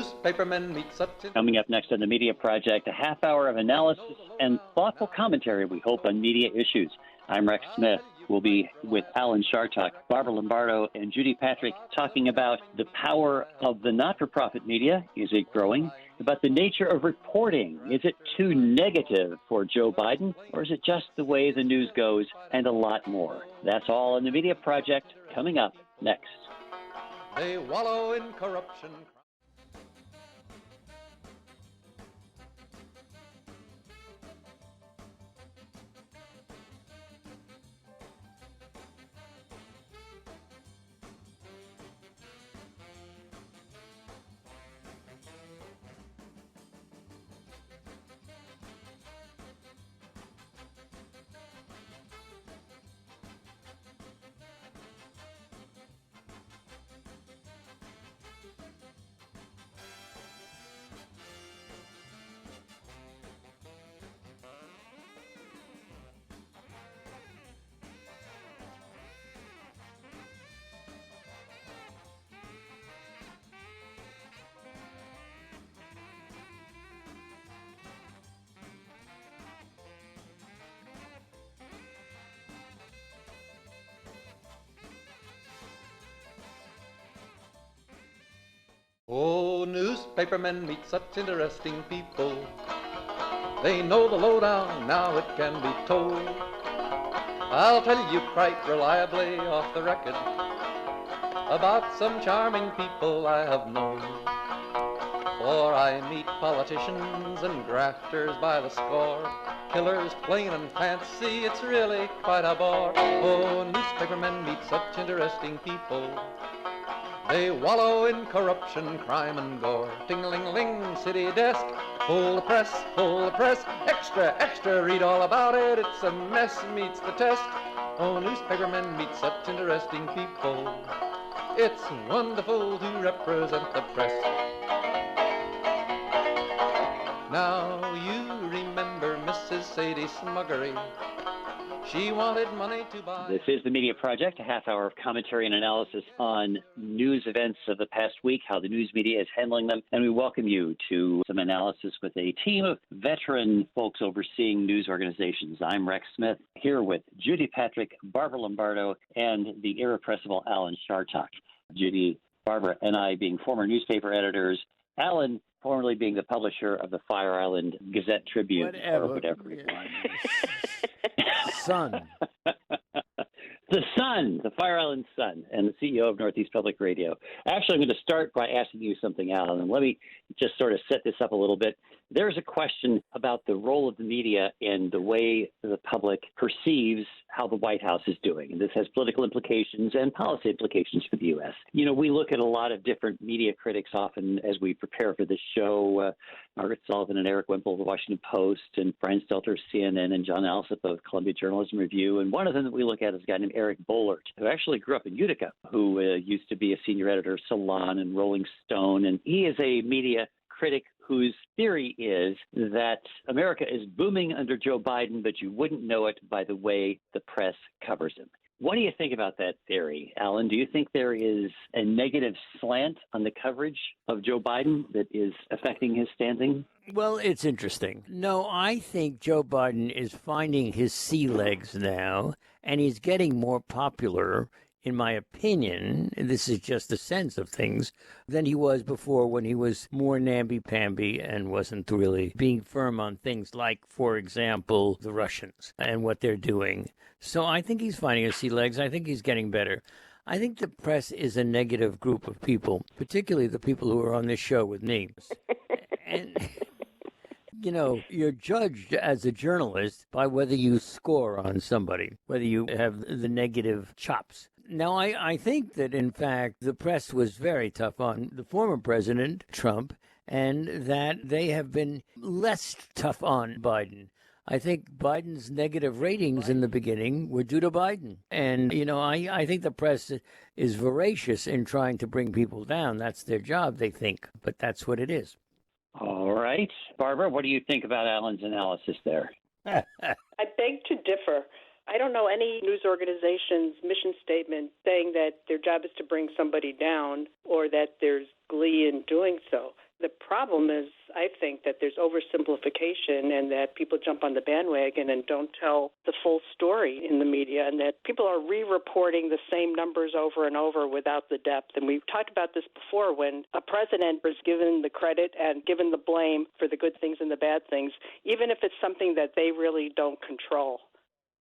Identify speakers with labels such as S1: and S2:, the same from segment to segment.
S1: newspapermen meet such...
S2: Coming up next on the Media Project, a half hour of analysis and thoughtful commentary, we hope, on media issues. I'm Rex Smith. We'll be with Alan Chartock, Barbara Lombardo, and Judy Patrick talking about the power of the not-for-profit media. Is it growing? About the nature of reporting. Is it too negative for Joe Biden, or is it just the way the news goes, and a lot more? That's all in the Media Project, coming up next.
S1: They wallow in corruption. Oh, newspapermen meet such interesting people. They know the lowdown, now it can be told. I'll tell you quite reliably off the record about some charming people I have known. For I meet politicians and grafters by the score, killers plain and fancy, it's really quite a bore. Oh, newspapermen meet such interesting people. They wallow in corruption, crime, and gore. Ting-a-ling-ling, city desk, full of press, extra, extra, read all about it. It's a mess, meets the test. Oh, newspapermen meet such interesting people. It's wonderful to represent the press. Now you remember Mrs. Sadie Smuggery. She wanted money to buy...
S2: This is the Media Project, a half hour of commentary and analysis on news events of the past week, how the news media is handling them, and we welcome you to some analysis with a team of veteran folks overseeing news organizations. I'm Rex Smith, here with Judy Patrick, Barbara Lombardo, and the irrepressible Alan Chartock. Judy, Barbara, and I being former newspaper editors, Alan formerly being the publisher of the Fire Island Gazette Tribune, or whatever it was.
S3: Sun.
S2: The Sun, the Fire Island Sun, and the CEO of Northeast Public Radio. Actually, I'm going to start by asking you something, Alan, and let me just sort of set this up a little bit. There's a question about the role of the media and the way the public perceives how the White House is doing. And this has political implications and policy implications for the U.S. You know, we look at a lot of different media critics often as we prepare for this show. Margaret Sullivan and Eric Wemple of the Washington Post, and Brian Stelter of CNN, and John Alsop of Columbia Journalism Review. And one of them that we look at is a guy named Eric Boehlert, who actually grew up in Utica, who used to be a senior editor of Salon and Rolling Stone. And he is a media critic whose theory is that America is booming under Joe Biden, but you wouldn't know it by the way the press covers him. What do you think about that theory, Alan? Do you think there is a negative slant on the coverage of Joe Biden that is affecting his standing?
S3: Well, it's interesting. No, I think Joe Biden is finding his sea legs now, and he's getting more popular, in my opinion, and this is just a sense of things, than he was before when he was more namby-pamby and wasn't really being firm on things like, for example, the Russians and what they're doing. So I think he's finding his sea legs. I think he's getting better. I think the press is a negative group of people, particularly the people who are on this show with me. And... You know, you're judged as a journalist by whether you score on somebody, whether you have the negative chops. Now, I think that, in fact, the press was very tough on the former president, Trump, and that they have been less tough on Biden. I think Biden's negative ratings in the beginning were due to Biden. And, you know, I think the press is voracious in trying to bring people down. That's their job, they think, but that's what it is.
S2: All right. Barbara, what do you think about Alan's analysis there?
S4: I beg to differ. I don't know any news organization's mission statement saying that their job is to bring somebody down or that there's glee in doing so. The problem is, I think, that there's oversimplification and that people jump on the bandwagon and don't tell the full story in the media, and that people are re-reporting the same numbers over and over without the depth. And we've talked about this before when a president is given the credit and given the blame for the good things and the bad things, even if it's something that they really don't control.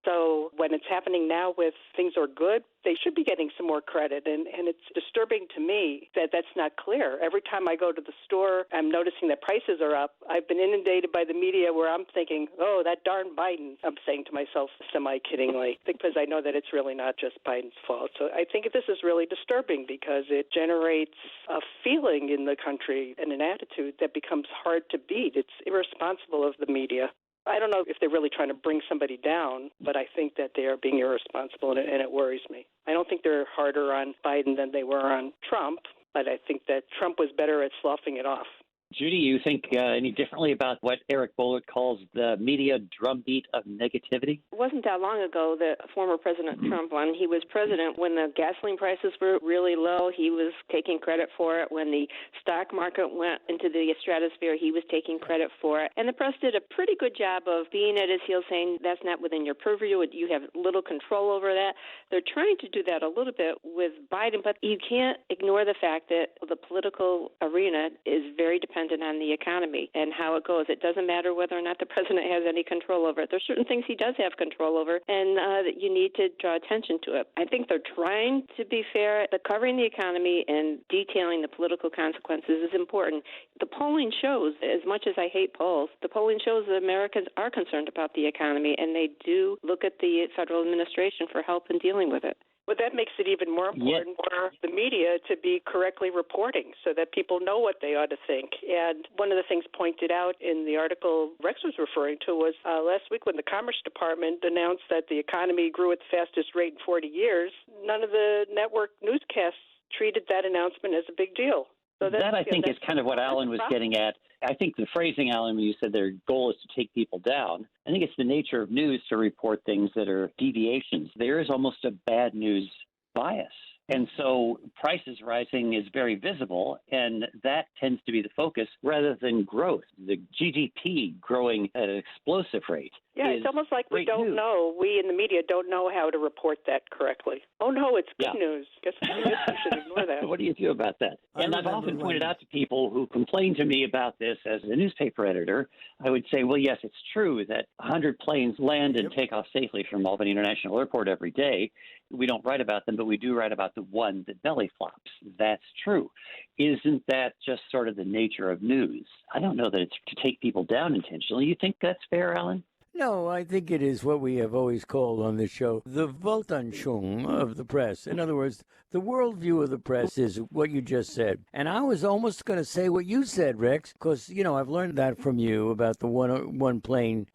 S4: So when it's happening now with things are good, they should be getting some more credit. And it's disturbing to me that that's not clear. Every time I go to the store, I'm noticing that prices are up. I've been inundated by the media where I'm thinking, oh, that darn Biden, I'm saying to myself semi-kiddingly, because I know that it's really not just Biden's fault. So I think this is really disturbing because it generates a feeling in the country and an attitude that becomes hard to beat. It's irresponsible of the media. I don't know if they're really trying to bring somebody down, but I think that they are being irresponsible, and it worries me. I don't think they're harder on Biden than they were on Trump, but I think that Trump was better at sloughing it off.
S2: Judy, you think any differently about what Eric Boehlert calls the media drumbeat of negativity?
S5: It wasn't that long ago that former President Trump, when he was president, when the gasoline prices were really low, he was taking credit for it. When the stock market went into the stratosphere, he was taking credit for it. And the press did a pretty good job of being at his heels, saying that's not within your purview, you have little control over that. They're trying to do that a little bit with Biden, but you can't ignore the fact that the political arena is very dependent on the economy and how it goes. It doesn't matter whether or not the president has any control over it. There's certain things he does have control over, and that you need to draw attention to it. I think they're trying to be fair, but covering the economy and detailing the political consequences is important. The polling shows, as much as I hate polls, the polling shows that Americans are concerned about the economy, and they do look at the federal administration for help in dealing with it.
S4: Well, that makes it even more important for the media to be correctly reporting so that people know what they ought to think. And one of the things pointed out in the article Rex was referring to was last week when the Commerce Department announced that the economy grew at the fastest rate in 40 years, none of the network newscasts treated that announcement as a big deal. So
S2: that I think is kind of what Alan was getting at. I think the phrasing, Alan, when you said their goal is to take people down, I think it's the nature of news to report things that are deviations. There is almost a bad news bias. And so prices rising is very visible, and that tends to be the focus rather than growth. The GDP growing at an explosive rate.
S4: Yeah, it's almost like we don't know, we in the media don't know how to report that correctly. Oh, no, it's good news. I guess we should ignore that.
S2: What do you do about that? And I've often pointed out to people who complain to me about this as a newspaper editor, I would say, well, yes, it's true that 100 planes land and take off safely from Albany International Airport every day. We don't write about them, but we do write about the one that belly flops. That's true. Isn't that just sort of the nature of news? I don't know that it's to take people down intentionally. You think that's fair, Alan?
S3: No, I think it is what we have always called on this show the Weltanschauung of the press. In other words, the worldview of the press is what you just said. And I was almost going to say what you said, Rex, because, you know, I've learned that from you about the one plane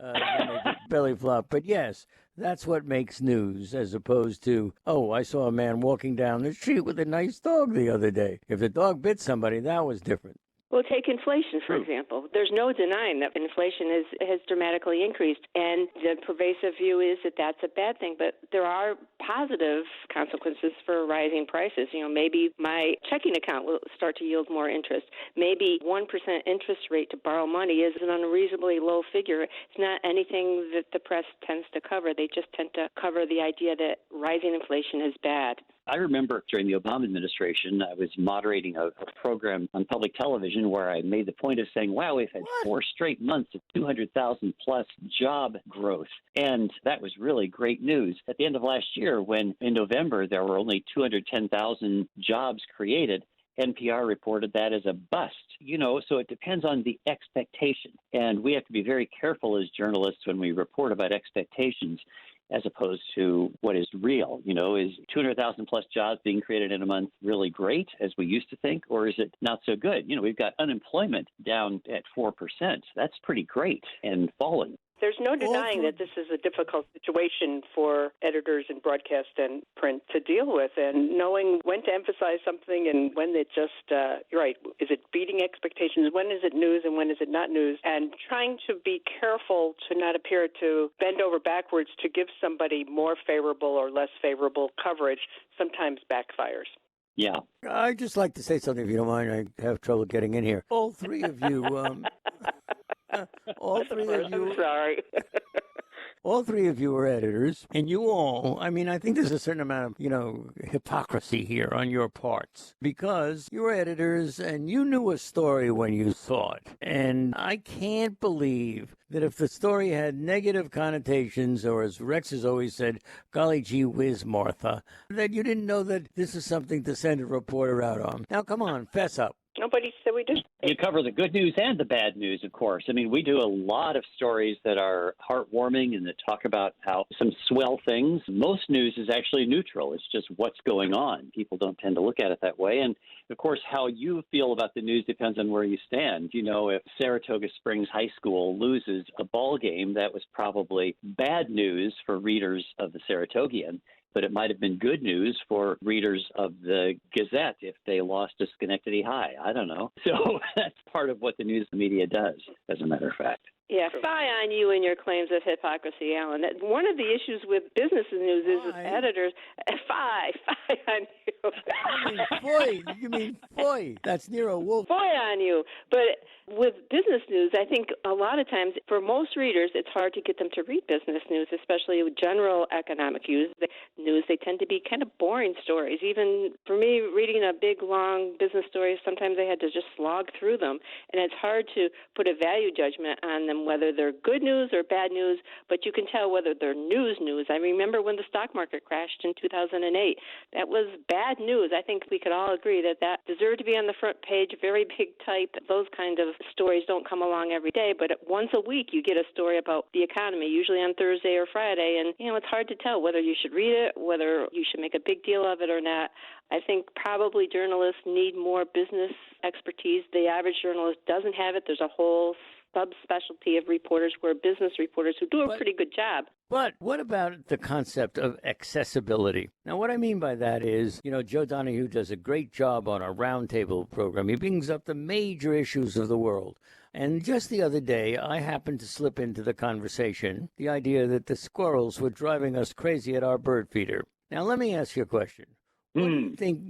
S3: belly flop. But yes, that's what makes news as opposed to, oh, I saw a man walking down the street with a nice dog the other day. If the dog bit somebody, that was different.
S5: Well, take inflation, for example. There's no denying that inflation has dramatically increased, and the pervasive view is that that's a bad thing. But there are positive consequences for rising prices. You know, maybe my checking account will start to yield more interest. Maybe 1% interest rate to borrow money is an unreasonably low figure. It's not anything that the press tends to cover. They just tend to cover the idea that rising inflation is bad.
S2: I remember during the Obama administration, I was moderating a program on public television where I made the point of saying, wow, we've had 4 straight months of 200,000 plus job growth. And that was really great news. At the end of last year, when in November there were only 210,000 jobs created, NPR reported that as a bust. You know, so it depends on the expectation. And we have to be very careful as journalists when we report about expectations as opposed to what is real. You know, is 200,000 plus jobs being created in a month really great, as we used to think, or is it not so good? You know, we've got unemployment down at 4%. That's pretty great and falling.
S4: There's no denying that this is a difficult situation for editors in broadcast and print to deal with, and knowing when to emphasize something and when it just, you're right, is it beating expectations, when is it news and when is it not news, and trying to be careful to not appear to bend over backwards to give somebody more favorable or less favorable coverage sometimes backfires.
S2: Yeah.
S3: I'd just like to say something, if you don't mind. I have trouble getting in here. All three of you, all three of you.
S5: I'm sorry.
S3: All three of you are editors, and you all, I mean, I think there's a certain amount of, hypocrisy here on your parts, because you're editors and you knew a story when you saw it. And I can't believe that if the story had negative connotations, or as Rex has always said, golly gee whiz, Martha, that you didn't know that this is something to send a reporter out on. Now, come on, fess up.
S4: Nobody said we did.
S2: You cover the good news and the bad news, of course. I mean, we do a lot of stories that are heartwarming and that talk about how some swell things. Most news is actually neutral. It's just what's going on. People don't tend to look at it that way. And, of course, how you feel about the news depends on where you stand. You know, if Saratoga Springs High School loses a ball game, that was probably bad news for readers of the Saratogian. But it might have been good news for readers of the Gazette if they lost to Schenectady High. I don't know. So that's part of what the news media does, as a matter of fact.
S5: Yeah, fie on you and your claims of hypocrisy, Alan. One of the issues with business news is editors. Fie on you.
S3: You mean foy. That's Nero Wolfe.
S5: Foy on you. But with business news, I think a lot of times for most readers, it's hard to get them to read business news, especially with general economic news. They tend to be kind of boring stories. Even for me, reading a big, long business story, sometimes I had to just slog through them. And it's hard to put a value judgment on them, whether they're good news or bad news, but you can tell whether they're news. I remember when the stock market crashed in 2008. That was bad news. I think we could all agree that deserved to be on the front page, very big type. Those kind of stories don't come along every day, but once a week you get a story about the economy, usually on Thursday or Friday, and it's hard to tell whether you should read it, whether you should make a big deal of it or not. I think probably journalists need more business expertise. The average journalist doesn't have it. There's a whole subspecialty of reporters who are business reporters who do a pretty good job.
S3: But what about the concept of accessibility? Now, what I mean by that is, Joe Donahue does a great job on our roundtable program. He brings up the major issues of the world. And just the other day, I happened to slip into the conversation the idea that the squirrels were driving us crazy at our bird feeder. Now, let me ask you a question. What do you think...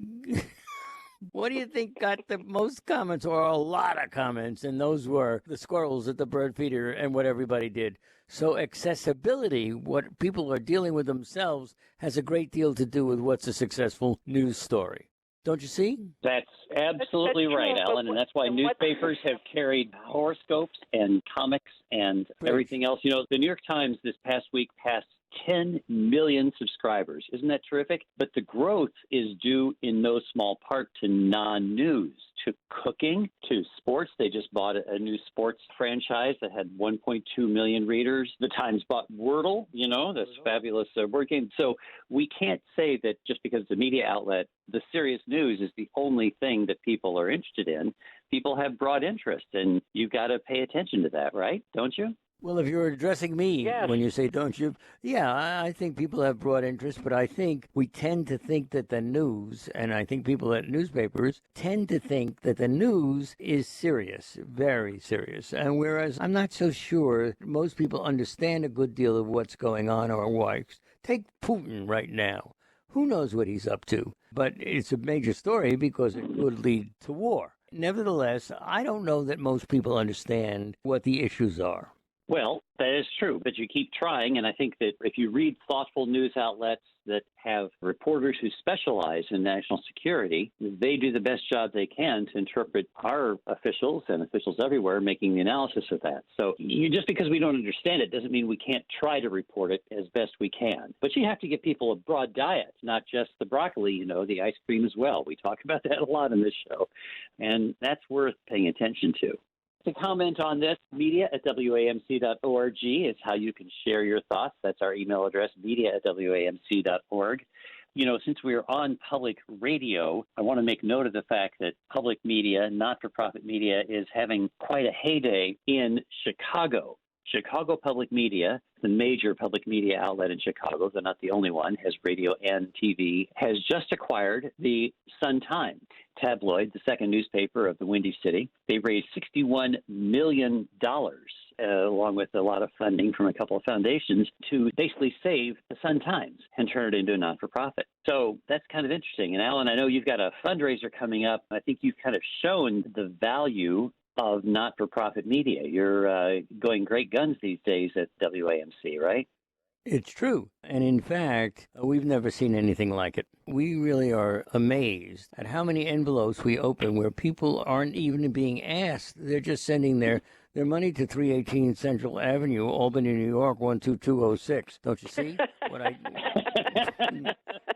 S3: What do you think got the most comments, or a lot of comments? And those were the squirrels at the bird feeder and what everybody did. So accessibility, what people are dealing with themselves, has a great deal to do with what's a successful news story. Don't you see?
S2: That's absolutely right, Alan, and that's why newspapers have carried horoscopes and comics and everything else. The New York Times this past week passed 10 million subscribers. Isn't that terrific? But the growth is due in no small part to non-news, to cooking, to sports. They just bought a new sports franchise that had 1.2 million readers. The Times bought Wordle, this fabulous word game. So we can't say that just because it's a media outlet, the serious news is the only thing that people are interested in. People have broad interest, and you've got to pay attention to that, right? Don't you?
S3: Well, if you're addressing me when you say don't you, I think people have broad interest, but I think we tend to think that the news, and I think people at newspapers tend to think that the news is serious, very serious. And whereas I'm not so sure most people understand a good deal of what's going on or why. Take Putin right now. Who knows what he's up to? But it's a major story because it could lead to war. Nevertheless, I don't know that most people understand what the issues are.
S2: Well, that is true, but you keep trying, and I think that if you read thoughtful news outlets that have reporters who specialize in national security, they do the best job they can to interpret our officials and officials everywhere making the analysis of that. So just because we don't understand it doesn't mean we can't try to report it as best we can. But you have to give people a broad diet, not just the broccoli, the ice cream as well. We talk about that a lot in this show, and that's worth paying attention to. To comment on this, media@wamc.org is how you can share your thoughts. That's our email address, media@wamc.org. Since we are on public radio, I want to make note of the fact that public media, not-for-profit media, is having quite a heyday in Chicago. Chicago Public Media, the major public media outlet in Chicago, they're not the only one, has radio and TV, has just acquired the Sun-Times tabloid, the second newspaper of the Windy City. They raised $61 million along with a lot of funding from a couple of foundations, to basically save the Sun-Times and turn it into a non-for-profit. So that's kind of interesting. And Alan, I know you've got a fundraiser coming up. I think you've kind of shown the value of not-for-profit media. You're going great guns these days at WAMC, right?
S3: It's true. And in fact, we've never seen anything like it. We really are amazed at how many envelopes we open where people aren't even being asked. They're just sending their money to 318 Central Avenue, Albany, New York, 12206. Don't you see what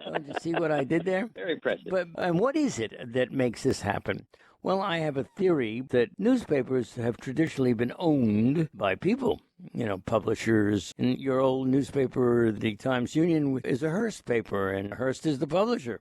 S3: don't you see what I did there?
S2: Very impressive.
S3: And what is it that makes this happen? Well, I have a theory that newspapers have traditionally been owned by people, publishers. And your old newspaper, the Times-Union, is a Hearst paper, and Hearst is the publisher.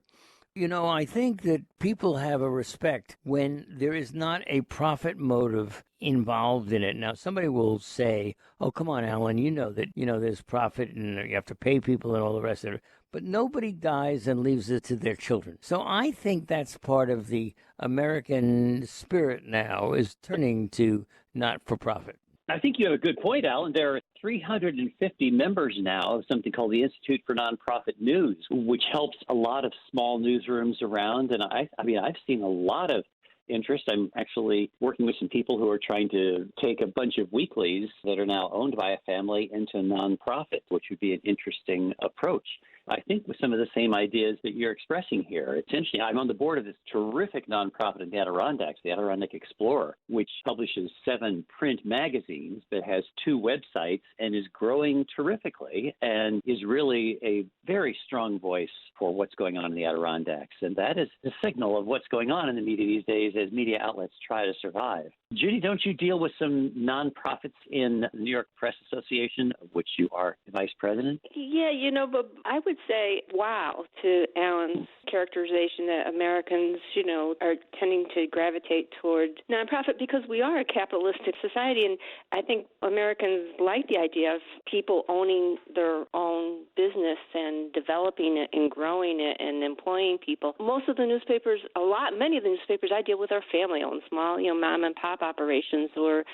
S3: I think that people have a respect when there is not a profit motive involved in it. Now, somebody will say, oh, come on, Alan, you know that, there's profit and you have to pay people and all the rest of it. But nobody dies and leaves it to their children. So I think that's part of the American spirit now, is turning to not-for-profit.
S2: I think you have a good point, Alan. There are 350 members now of something called the Institute for Nonprofit News, which helps a lot of small newsrooms around. And I've seen a lot of interest. I'm actually working with some people who are trying to take a bunch of weeklies that are now owned by a family into a nonprofit, which would be an interesting approach. I think with some of the same ideas that you're expressing here. Essentially, I'm on the board of this terrific nonprofit in the Adirondacks, the Adirondack Explorer, which publishes 7 print magazines but has 2 websites and is growing terrifically and is really a very strong voice for what's going on in the Adirondacks. And that is the signal of what's going on in the media these days as media outlets try to survive. Judy, don't you deal with some nonprofits in the New York Press Association, of which you are vice president?
S5: Yeah, but I would say wow to Alan's characterization that Americans, are tending to gravitate toward nonprofit because we are a capitalistic society. And I think Americans like the idea of people owning their own business and developing it and growing it and employing people. Most of the newspapers, many of the newspapers I deal with are family-owned, small, mom and pop operations or,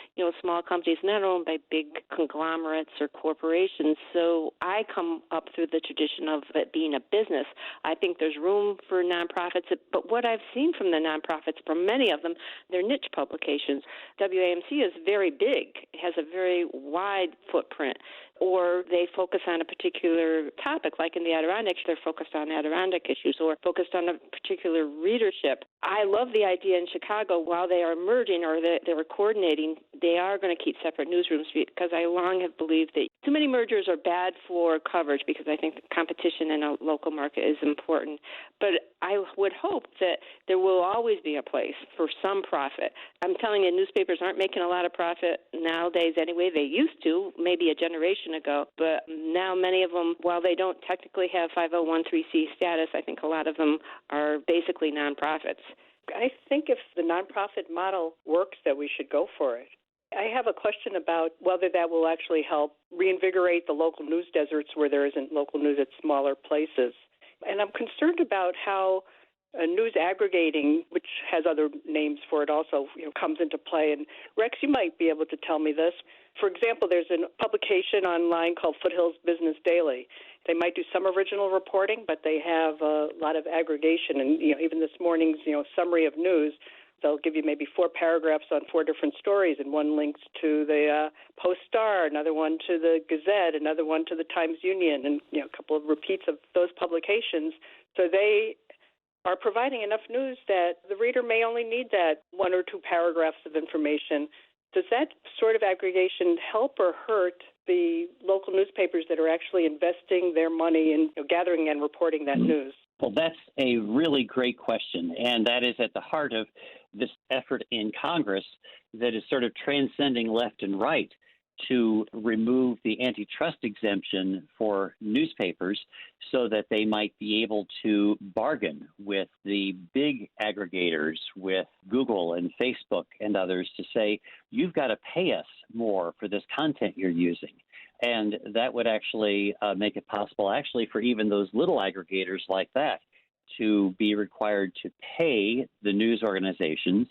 S5: small companies not owned by big conglomerates or corporations. So I come up through the tradition of it being a business. I think there's room for nonprofits, but what I've seen from the nonprofits, from many of them, they're niche publications. WAMC is very big, has a very wide footprint, or they focus on a particular topic, like in the Adirondacks, they're focused on Adirondack issues or focused on a particular readership. I love the idea in Chicago, while they are merging or they were coordinating, they are going to keep separate newsrooms because I long have believed that too many mergers are bad for coverage because I think the competition in a local market is important. But I would hope that there will always be a place for some profit. I'm telling you, newspapers aren't making a lot of profit nowadays anyway. They used to, maybe a generation ago, but now many of them, while they don't technically have 501(c)(3) status, I think a lot of them are basically nonprofits.
S4: I think if the nonprofit model works, that we should go for it. I have a question about whether that will actually help reinvigorate the local news deserts where there isn't local news at smaller places. And I'm concerned about how news aggregating, which has other names for it also, comes into play. And Rex, you might be able to tell me this. For example, there's a publication online called Foothills Business Daily. They might do some original reporting, but they have a lot of aggregation. And even this morning's summary of news, they'll give you maybe 4 paragraphs on 4 different stories, and one links to the Post-Star, another one to the Gazette, another one to the Times-Union, and a couple of repeats of those publications. So they are providing enough news that the reader may only need that 1 or 2 paragraphs of information. Does that sort of aggregation help or hurt the local newspapers that are actually investing their money in gathering and reporting that news?
S2: Well, that's a really great question, and that is at the heart of this effort in Congress that is sort of transcending left and right to remove the antitrust exemption for newspapers so that they might be able to bargain with the big aggregators, with Google and Facebook and others, to say, you've got to pay us more for this content you're using. And that would actually make it possible actually for even those little aggregators like that to be required to pay the news organizations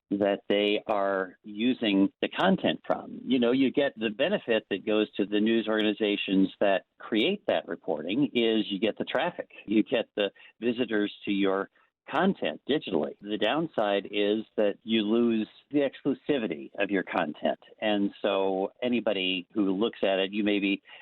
S2: that they are using the content from. You get the benefit that goes to the news organizations that create that reporting is you get the traffic, you get the visitors to your content digitally. The downside is that you lose the exclusivity of your content. And so anybody who looks at it,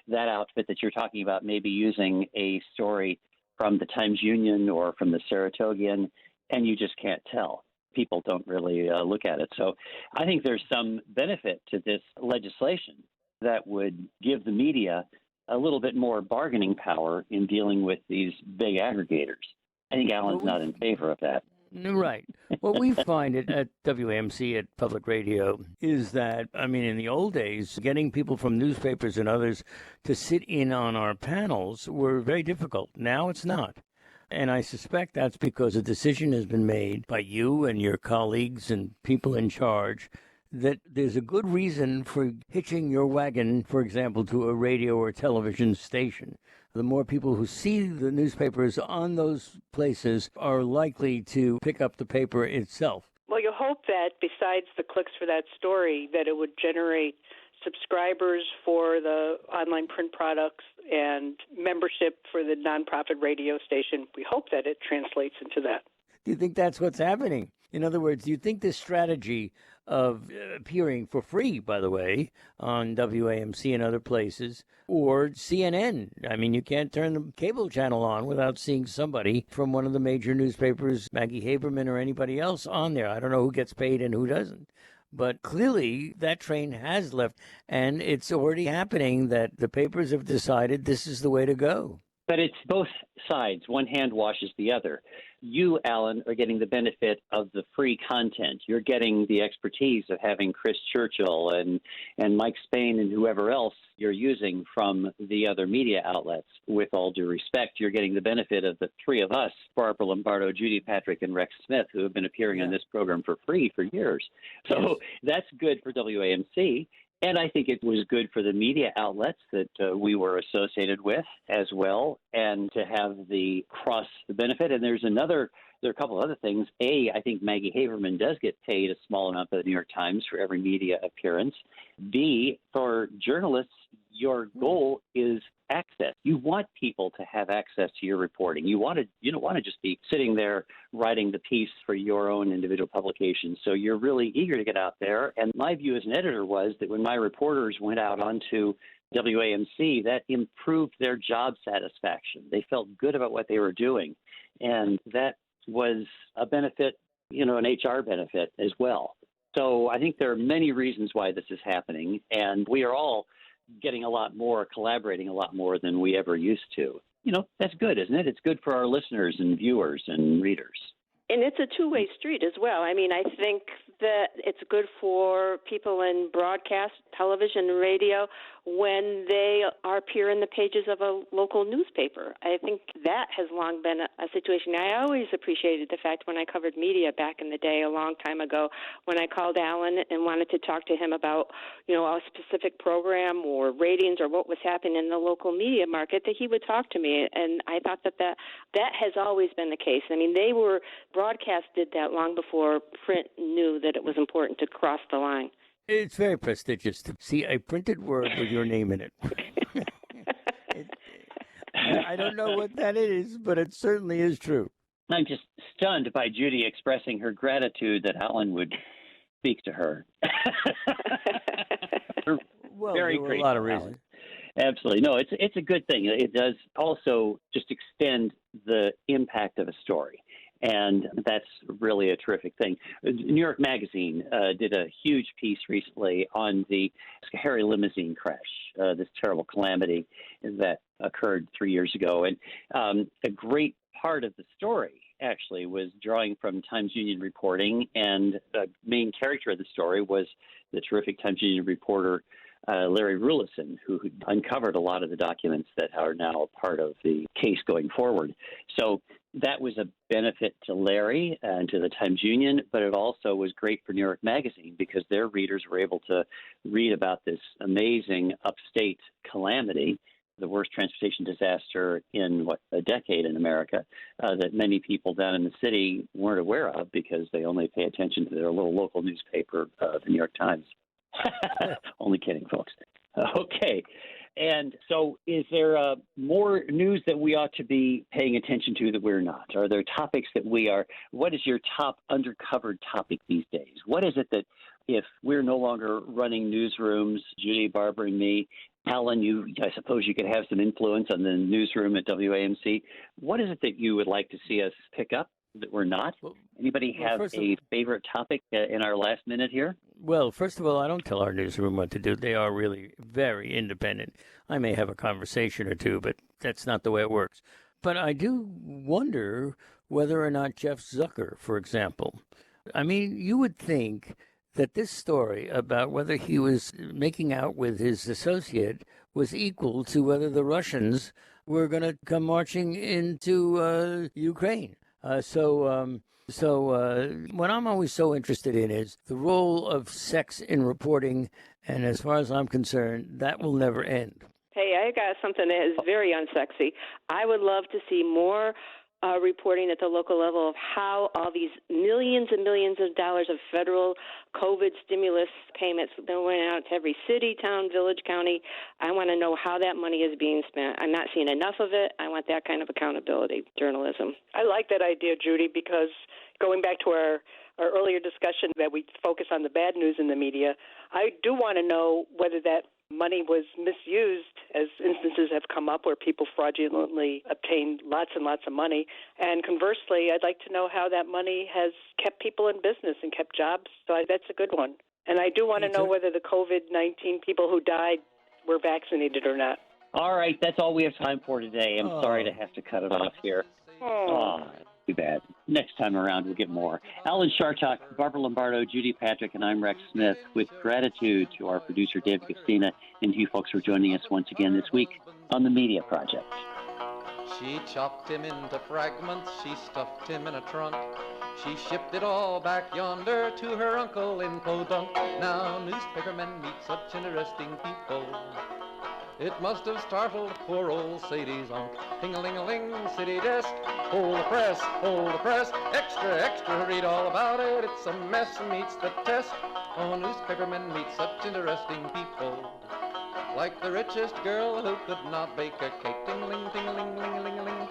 S2: that outfit that you're talking about may be using a story from the Times-Union or from the Saratogian, and you just can't tell. People don't really look at it. So I think there's some benefit to this legislation that would give the media a little bit more bargaining power in dealing with these big aggregators. I think Alan's not in favor of that.
S3: Right. What we find at WAMC, at Public Radio, is that, in the old days, getting people from newspapers and others to sit in on our panels were very difficult. Now it's not. And I suspect that's because a decision has been made by you and your colleagues and people in charge that there's a good reason for hitching your wagon, for example, to a radio or television station. The more people who see the newspapers on those places are likely to pick up the paper itself.
S4: Well, you hope that besides the clicks for that story, that it would generate subscribers for the online print products and membership for the nonprofit radio station. We hope that it translates into that.
S3: Do you think that's what's happening? In other words, do you think this strategy of appearing for free, by the way, on WAMC and other places, or CNN? You can't turn the cable channel on without seeing somebody from one of the major newspapers, Maggie Haberman or anybody else on there. I don't know who gets paid and who doesn't. But clearly that train has left, and it's already happening that the papers have decided this is the way to go.
S2: But it's both sides. One hand washes the other. You, Alan, are getting the benefit of the free content. You're getting the expertise of having Chris Churchill and Mike Spain and whoever else you're using from the other media outlets. With all due respect, you're getting the benefit of the three of us, Barbara Lombardo, Judy Patrick, and Rex Smith, who have been appearing on this program for free for years. So that's good for WAMC. And I think it was good for the media outlets that we were associated with as well, and to have the cross the benefit. And there are a couple of other things. A, I think Maggie Haberman does get paid a small amount by the New York Times for every media appearance. B, for journalists, your goal is access. You want people to have access to your reporting. You don't want to just be sitting there writing the piece for your own individual publication. So you're really eager to get out there. And my view as an editor was that when my reporters went out onto WAMC, that improved their job satisfaction. They felt good about what they were doing. And that was a benefit, an HR benefit as well. So I think there are many reasons why this is happening. And we are all getting a lot more, collaborating a lot more than we ever used to. That's good, isn't it? It's good for our listeners and viewers and readers.
S5: And it's a two-way street as well. I think that it's good for people in broadcast, television, radio, when they appear in the pages of a local newspaper. I think that has long been a situation. I always appreciated the fact when I covered media back in the day, a long time ago, when I called Alan and wanted to talk to him about, a specific program or ratings or what was happening in the local media market, that he would talk to me. And I thought that has always been the case. Broadcast did that long before print knew that it was important to cross the line.
S3: It's very prestigious to see a printed word with your name in it. I don't know what that is, but it certainly is true.
S2: I'm just stunned by Judy expressing her gratitude that Alan would speak to her.
S3: Well,
S2: very
S3: there were
S2: grateful,
S3: a lot of reasons.
S2: Alan. Absolutely. No, it's a good thing. It does also just extend the impact of a story. And that's really a terrific thing. New York Magazine did a huge piece recently on the Harry limousine crash, this terrible calamity that occurred 3 years ago. And a great part of the story actually was drawing from Times-Union reporting, and the main character of the story was the terrific Times-Union reporter Larry Rulison, who uncovered a lot of the documents that are now part of the case going forward. So that was a benefit to Larry and to the Times-Union, but it also was great for New York Magazine because their readers were able to read about this amazing upstate calamity the worst transportation disaster in, a decade in America, that many people down in the city weren't aware of because they only pay attention to their little local newspaper, the New York Times. Only kidding, folks. Okay. And so is there more news that we ought to be paying attention to that we're not? Are there topics that what is your top undercovered topic these days? What is it that if we're no longer running newsrooms, Judy, Barbara, and me, Alan, I suppose you could have some influence on the newsroom at WAMC. What is it that you would like to see us pick up that we're not? Anybody have a favorite topic in our last minute here?
S3: Well, first of all, I don't tell our newsroom what to do. They are really very independent. I may have a conversation or two, but that's not the way it works. But I do wonder whether or not Jeff Zucker, for example, I mean, you would think that this story about whether he was making out with his associate was equal to whether the Russians were going to come marching into Ukraine. So what I'm always so interested in is the role of sex in reporting, and as far as I'm concerned, that will never end.
S5: Hey, I got something that is very unsexy. I would love to see more reporting at the local level of how all these millions and millions of dollars of federal COVID stimulus payments that went out to every city, town, village, county. I want to know how that money is being spent. I'm not seeing enough of it. I want that kind of accountability journalism.
S4: I like that idea, Judy, because going back to our earlier discussion that we focus on the bad news in the media, I do want to know whether that money was misused, as instances have come up where people fraudulently obtained lots and lots of money. And conversely, I'd like to know how that money has kept people in business and kept jobs. So that's a good one. And I do want to know whether the COVID-19 people who died were vaccinated or not.
S2: All right, that's all we have time for today. I'm sorry to have to cut it off here. Too bad. Next time around, we'll get more. Alan Chartock, Barbara Lombardo, Judy Patrick, and I'm Rex Smith, with gratitude to our producer, David Castina, and to you folks for joining us once again this week on The Media Project.
S1: She chopped him into fragments, she stuffed him in a trunk. She shipped it all back yonder to her uncle in Podunk. Now newspapermen meet such interesting people. It must have startled poor old Sadie's unc. Ting-a-ling-a-ling, city desk. Hold the press, extra, extra, read all about it. It's a mess, meets the test. Oh, newspapermen meet such interesting people. Like the richest girl who could not bake a cake. Ting-a-ling, ting-a-ling, ling-a-ling-a-ling.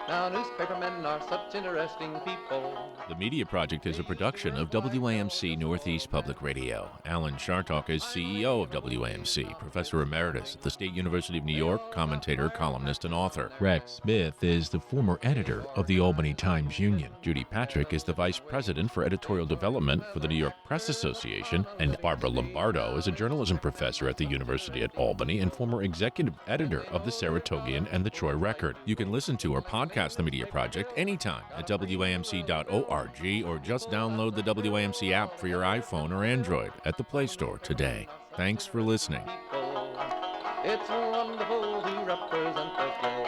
S1: Now newspapermen are such interesting people.
S6: The Media Project is a production of WAMC Northeast Public Radio. Alan Chartock is CEO of WAMC, Professor Emeritus at the State University of New York, commentator, columnist, and author. Rex Smith is the former editor of the Albany Times-Union. Judy Patrick is the Vice President for Editorial Development for the New York Press Association. And Barbara Lombardo is a journalism professor at the University at Albany and former executive editor of the Saratogian and the Troy Record. You can listen to our podcast, The Media Project, anytime at WAMC.org, or just download the WAMC app for your iPhone or Android at the Play Store today. Thanks for listening.
S1: It's wonderful to represent the globe.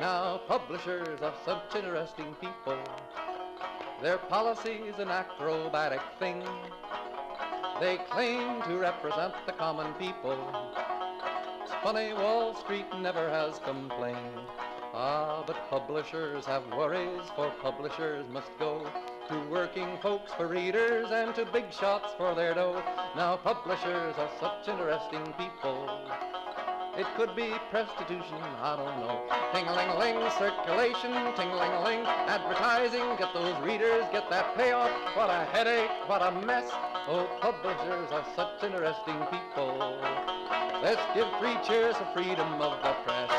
S1: Now publishers are such interesting people. Their policy's an acrobatic thing. They claim to represent the common people. Funny, Wall Street never has complained. But publishers have worries, for publishers must go to working folks for readers and to big shots for their dough. Now publishers are such interesting people. It could be prostitution, I don't know. Ting-a-ling-a-ling, circulation, ting-a-ling-a-ling, advertising, get those readers, get that payoff. What a headache, what a mess. Oh, publishers are such interesting people. Let's give 3 cheers for freedom of the press.